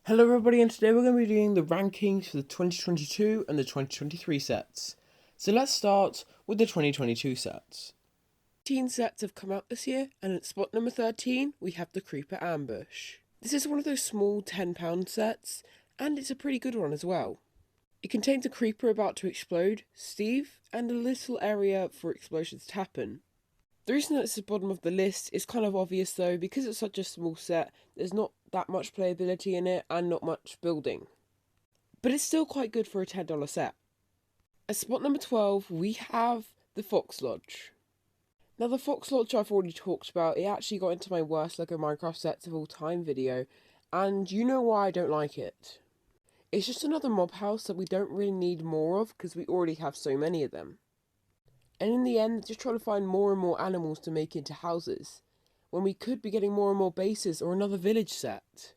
Hello everybody, and today we're going to be doing the rankings for the 2022 and the 2023 sets. So let's start with the 2022 sets. 13 sets have come out this year, and at spot number 13 we have the Creeper Ambush. This is one of those small £10 sets, and it's a pretty good one as well. It contains a creeper about to explode, Steve, and a little area for explosions to happen. The reason that it's at the bottom of the list is kind of obvious though, because it's such a small set, there's not that much playability in it and not much building. But it's still quite good for a $10 set. At spot number 12, we have the Fox Lodge. Now the Fox Lodge I've already talked about, it actually got into my worst LEGO Minecraft sets of all time video, and you know why I don't like it. It's just another mob house that we don't really need more of because we already have so many of them. And in the end, just trying to find more and more animals to make into houses, when we could be getting more and more bases or another village set.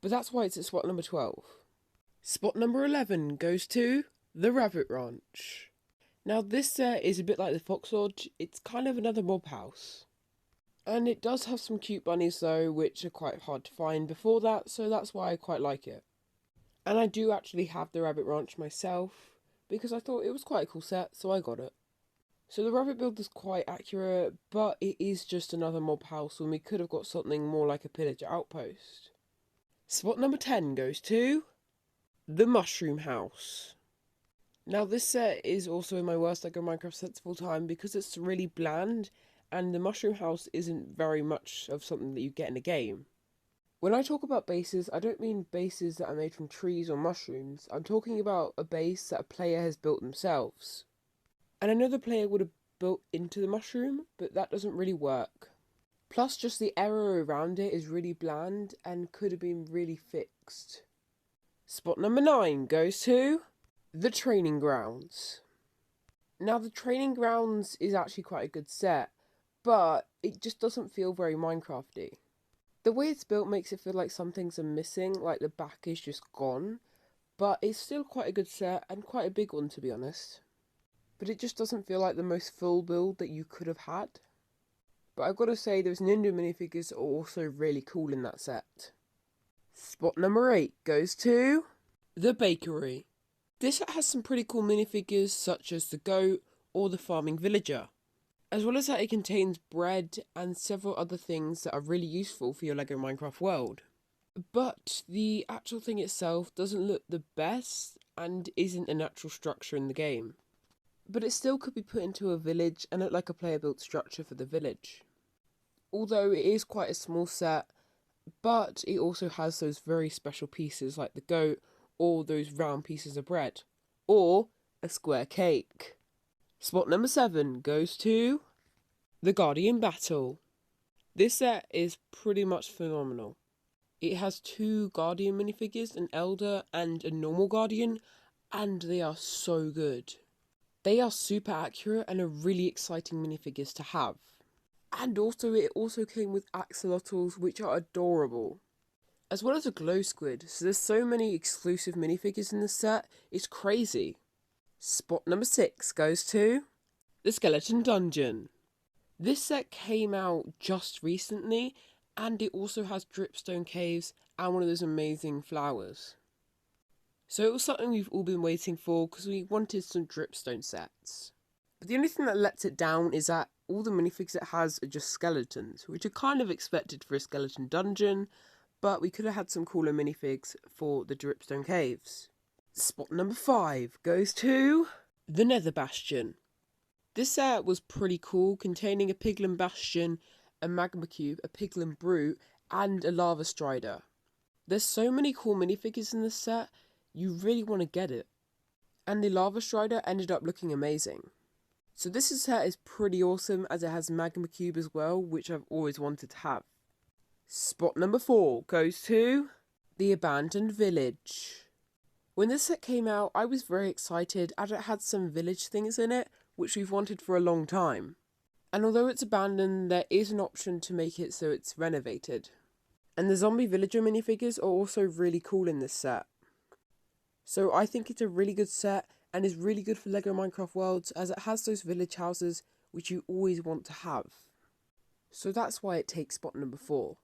But that's why it's at spot number 12. Spot number 11 goes to the Rabbit Ranch. Now this set is a bit like the Fox Lodge, it's kind of another mob house. And it does have some cute bunnies though, which are quite hard to find before that, so that's why I quite like it. And I do actually have the Rabbit Ranch myself, because I thought it was quite a cool set, so I got it. So the rabbit build is quite accurate, but it is just another mob house when we could have got something more like a pillager outpost. Spot number 10 goes to the Mushroom House. Now this set is also in my worst LEGO Minecraft sets of all time because it's really bland and the Mushroom House isn't very much of something that you get in a game. When I talk about bases, I don't mean bases that are made from trees or mushrooms, I'm talking about a base that a player has built themselves. And I know the player would have built into the mushroom, but that doesn't really work. Plus, just the area around it is really bland and could have been really fixed. Spot number 9 goes to the Training Grounds. Now, the Training Grounds is actually quite a good set, but it just doesn't feel very Minecrafty. The way it's built makes it feel like some things are missing, like the back is just gone, but it's still quite a good set and quite a big one to be honest. But it just doesn't feel like the most full build that you could have had. But I've got to say, those Ninja minifigures are also really cool in that set. Spot number 8 goes to the Bakery. This set has some pretty cool minifigures such as the goat or the farming villager. As well as that, it contains bread and several other things that are really useful for your LEGO Minecraft world. But the actual thing itself doesn't look the best and isn't a natural structure in the game. But it still could be put into a village and look like a player-built structure for the village. Although it is quite a small set, but it also has those very special pieces like the goat or those round pieces of bread, or a square cake. Spot number 7 goes to the Guardian Battle. This set is pretty much phenomenal. It has 2 Guardian minifigures, an Elder and a normal Guardian, and they are so good. They are super accurate and are really exciting minifigures to have. And also it also came with axolotls, which are adorable. As well as a glow squid, so there's so many exclusive minifigures in this set, it's crazy. Spot number 6 goes to the Skeleton Dungeon. This set came out just recently, and it also has dripstone caves and one of those amazing flowers. So it was something we've all been waiting for because we wanted some dripstone sets. But the only thing that lets it down is that all the minifigs it has are just skeletons, which are kind of expected for a skeleton dungeon, but we could have had some cooler minifigs for the dripstone caves. Spot number 5 goes to the Nether Bastion. This set was pretty cool, containing a piglin bastion, a magma cube, a piglin brute, and a lava strider. There's so many cool minifigures in this set, you really want to get it. And the lava strider ended up looking amazing. So this set is pretty awesome as it has magma cube as well, which I've always wanted to have. Spot number 4 goes to the Abandoned Village. When this set came out, I was very excited as it had some village things in it, which we've wanted for a long time. And although it's abandoned, there is an option to make it so it's renovated. And the zombie villager minifigures are also really cool in this set. So I think it's a really good set and is really good for LEGO Minecraft Worlds as it has those village houses which you always want to have. So that's why it takes spot number 4.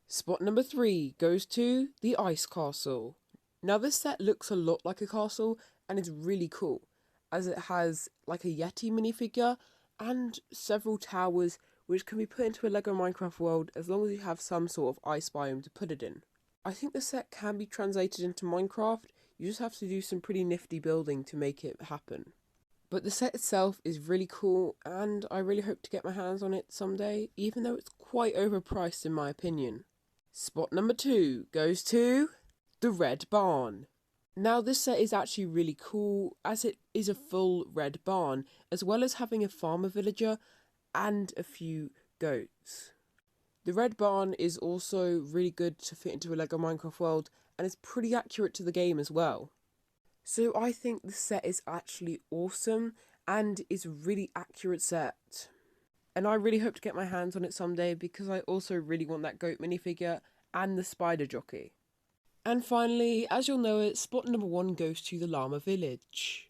Spot number 3 goes to the Ice Castle. Now this set looks a lot like a castle and is really cool, as it has like a Yeti minifigure and several towers which can be put into a LEGO Minecraft world as long as you have some sort of ice biome to put it in. I think the set can be translated into Minecraft, you just have to do some pretty nifty building to make it happen. But the set itself is really cool and I really hope to get my hands on it someday, even though it's quite overpriced in my opinion. Spot number 2 goes to the Red Barn. Now this set is actually really cool as it is a full red barn, as well as having a farmer villager and a few goats. The red barn is also really good to fit into a LEGO Minecraft world and is pretty accurate to the game as well. So I think the set is actually awesome and is a really accurate set. And I really hope to get my hands on it someday because I also really want that goat minifigure and the spider jockey. And finally, as you'll know it, spot number 1 goes to the Llama Village.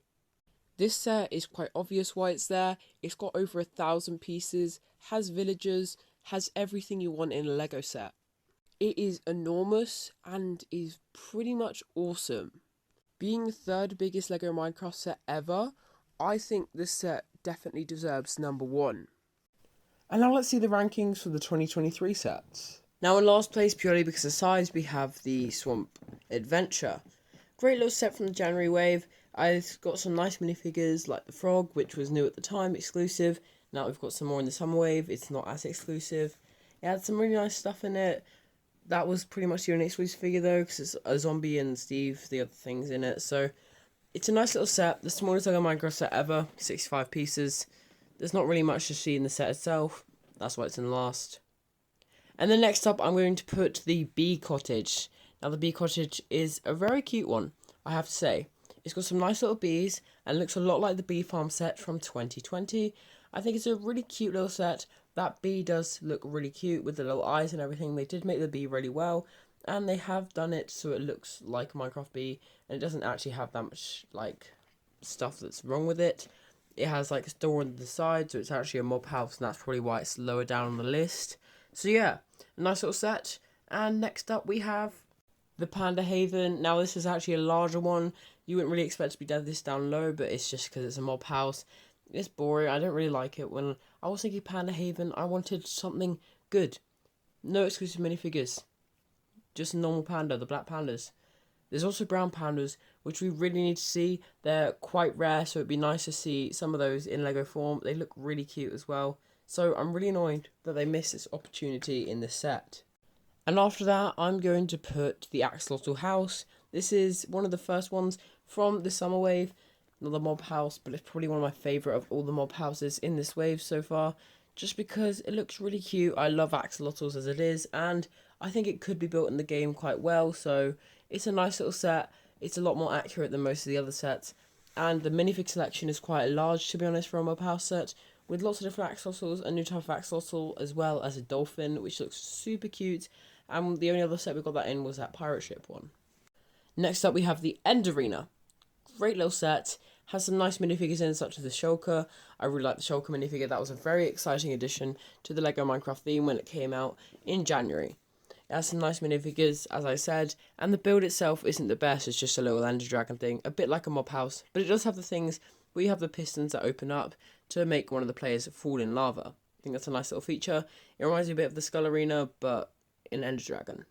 This set is quite obvious why it's there. It's got over 1,000 pieces, has villagers, has everything you want in a LEGO set. It is enormous and is pretty much awesome. Being the 3rd biggest LEGO Minecraft set ever, I think this set definitely deserves number 1. And now let's see the rankings for the 2023 sets. Now in last place, purely because of size, we have the Swamp Adventure. Great little set from the January wave. I've got some nice minifigures like the frog, which was new at the time, exclusive. Now we've got some more in the summer wave, it's not as exclusive. It had some really nice stuff in it. That was pretty much the only exclusive figure though, because it's a zombie and Steve, the other things in it. So it's a nice little set, the smallest LEGO Minecraft set ever, 65 pieces. There's not really much to see in the set itself, that's why it's in last. And then next up, I'm going to put the Bee Cottage. Now the Bee Cottage is a very cute one, I have to say. It's got some nice little bees and looks a lot like the Bee Farm set from 2020. I think it's a really cute little set. That bee does look really cute with the little eyes and everything. They did make the bee really well, and they have done it so it looks like a Minecraft bee, and it doesn't actually have that much like stuff that's wrong with it. It has like a store on the side, so it's actually a mob house, and that's probably why it's lower down on the list. So yeah, a nice little set. And next up we have the Panda Haven. Now this is actually a larger one. You wouldn't really expect to be this down low, but it's just because it's a mob house. It's boring. I don't really like it. When I was thinking Panda Haven, I wanted something good. No exclusive minifigures. Just a normal panda, the black pandas. There's also brown pandas, which we really need to see. They're quite rare, so it'd be nice to see some of those in LEGO form. They look really cute as well. So I'm really annoyed that they missed this opportunity in this set. And after that, I'm going to put the Axolotl House. This is one of the first ones from the summer wave. Not the mob house, but it's probably one of my favourite of all the mob houses in this wave so far. Just because it looks really cute. I love axolotls as it is, and I think it could be built in the game quite well. So it's a nice little set. It's a lot more accurate than most of the other sets. And the minifig selection is quite large, to be honest, for a mob house set, with lots of different axolotls, a new type of axolotl, as well as a dolphin, which looks super cute. And the only other set we got that in was that pirate ship one. Next up, we have the End Arena. Great little set. Has some nice minifigures in, such as the Shulker. I really like the Shulker minifigure. That was a very exciting addition to the LEGO Minecraft theme when it came out in January. It has some nice minifigures, as I said, and the build itself isn't the best. It's just a little Ender Dragon thing, a bit like a mob house, but it does have the things where you have the pistons that open up to make one of the players fall in lava. I think that's a nice little feature. It reminds me a bit of the Skull Arena, but in Ender Dragon.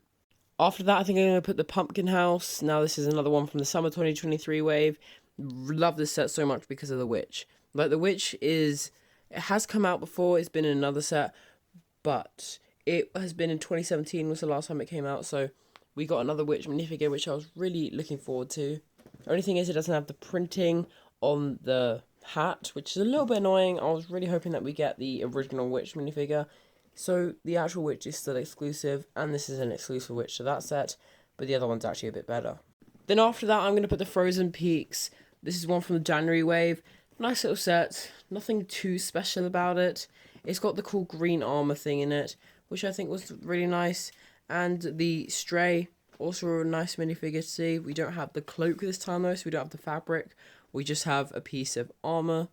After that, I think I'm going to put the Pumpkin House. Now, this is another one from the summer 2023 wave. Love this set so much because of the witch. Like, the witch it has come out before, it's been in another set, but it has been in 2017 was the last time it came out, so we got another witch minifigure, which I was really looking forward to. The only thing is it doesn't have the printing on the hat, which is a little bit annoying. I was really hoping that we get the original witch minifigure. So the actual witch is still exclusive, and this is an exclusive witch to that set, but the other one's actually a bit better. Then after that, I'm going to put the Frozen Peaks. This is one from the January wave. Nice little set. Nothing too special about it. It's got the cool green armor thing in it, which I think was really nice. And the Stray, also a nice minifigure to see. We don't have the cloak this time though, so we don't have the fabric. We just have a piece of armor.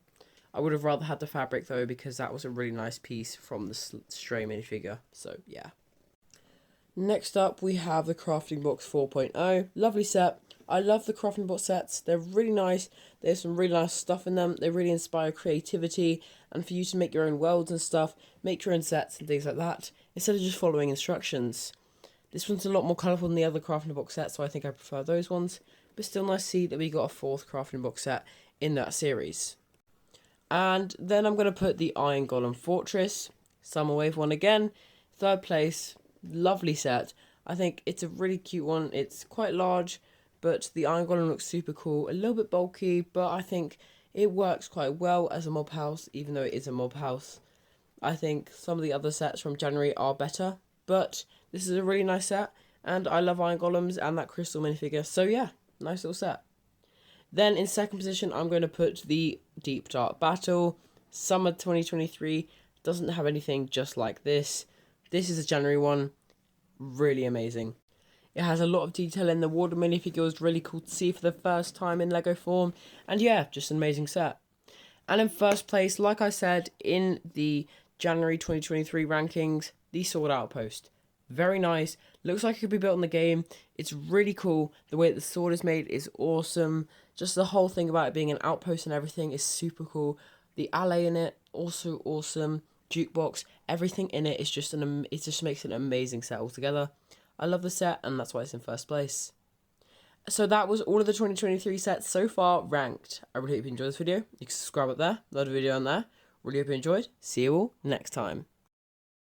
I would have rather had the fabric though, because that was a really nice piece from the Stray minifigure. So yeah. Next up, we have the Crafting Box 4.0. Lovely set. I love the Crafting Box sets. They're really nice. There's some really nice stuff in them. They really inspire creativity and for you to make your own worlds and stuff, make your own sets and things like that, instead of just following instructions. This one's a lot more colourful than the other Crafting Box sets, so I think I prefer those ones. But still nice to see that we got a fourth Crafting Box set in that series. And then I'm going to put the Iron Golem Fortress. Summer Wave one again. Third place. Lovely set. I think it's a really cute one. It's quite large, but the Iron Golem looks super cool. A little bit bulky, but I think it works quite well as a mob house, even though it is a mob house. I think some of the other sets from January are better, but this is a really nice set, and I love Iron Golems and that crystal minifigure, so yeah, nice little set. Then in second position, I'm going to put the Deep Dark Battle. Summer 2023 doesn't have anything just like this. This is a January one, really amazing. It has a lot of detail in the water minifigure. It was really cool to see for the first time in Lego form. And yeah, just an amazing set. And in first place, like I said, in the January 2023 rankings, the Sword Outpost. Very nice. Looks like it could be built in the game. It's really cool. The way that the sword is made is awesome. Just the whole thing about it being an outpost and everything is super cool. The alley in it, also awesome. Jukebox, everything in it is just it just makes it an amazing set altogether. I love the set, and that's why it's in first place. So that was all of the 2023 sets so far ranked. I really hope you enjoyed this video. You can subscribe up there, load a video on there. Really hope you enjoyed. See you all next time.